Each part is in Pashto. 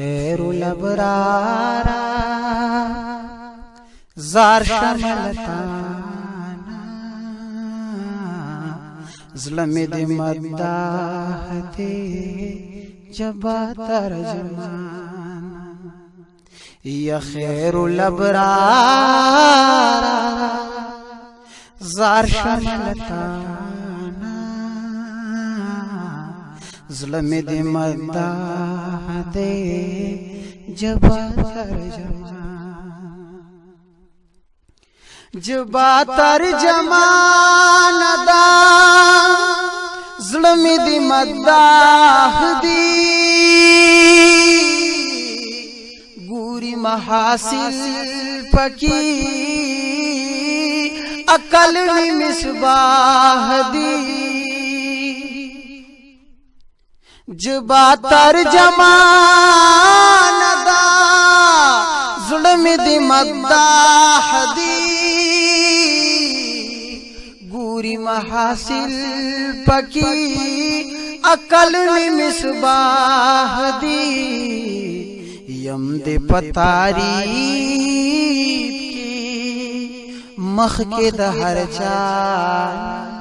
خیر الابرارا زار شملتانا ظلم دی مداح دی جبا ترجمانا یا خیر الابرارا زار شملتانا ظلم دی مداح دی جبا ترجمان دا ظلم دی مداح دی گوری محاصل پکی عقل وی مصباح دی جبا ترجمان دا ظلم دی مداح دی گوری محاصل پکی عقل وی مصباح دی یم دی پتاریب کی مخ کے دا ہر چانا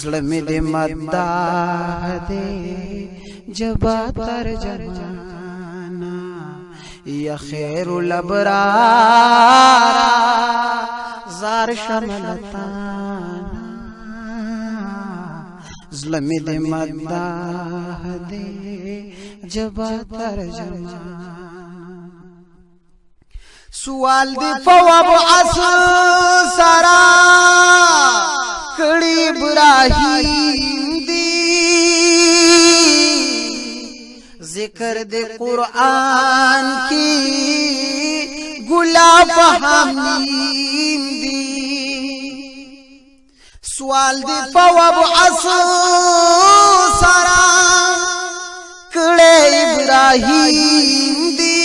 ظلم دی مداح دی جبا ترجمانا یا خیر الابرارا زار شملتانا ظلم دی مداح دی جبا ترجمانا سوال دی فواب عصر سرا کڑی ابراہیم دی ذکر دے قرآن کی گلاب حمیم دی سوال دی فواب عصر سرا کڑی ابراہیم دی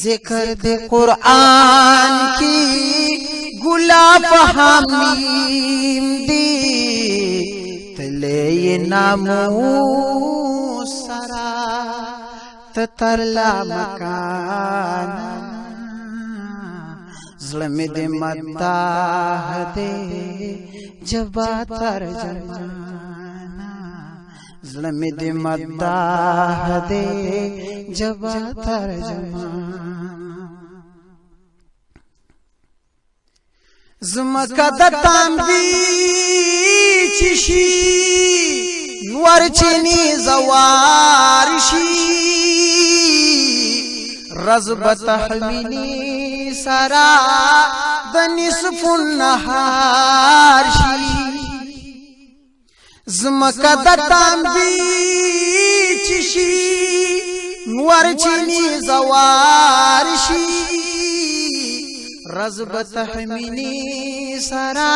ذکر دے قرآن کی گلاب حمیم دی تلے نامو سرا تترلا مکانا ظلم دی مداح دی جبا ترجمانا ظلم دی مداح دی جبا ترجمانا زمکا دا تانبی چشی نور چنی زوارشی رزب تحمینی سرا دا نصف النهار شی زمکا دا تانبی چشی نور چنی زوارشی رزب تحمینی سرا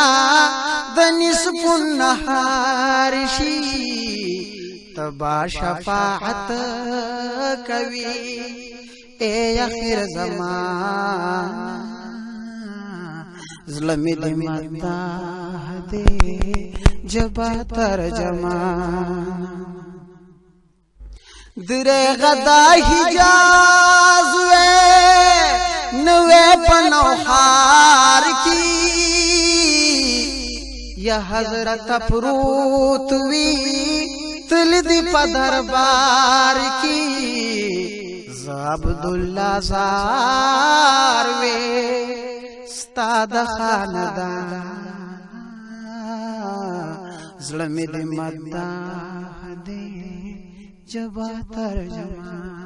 د نصف النهار شی تبا شفاعت کوي اے اخر زمان ظلم دی مداح دی جبا ترجمان درے غدا حجاز نوے پنوحار کی یا حضرت پروت وی تل دی پا دربار کی عبداللہ زار وی ستاد خاندان ظلم دی مداح دی جبا ترجمان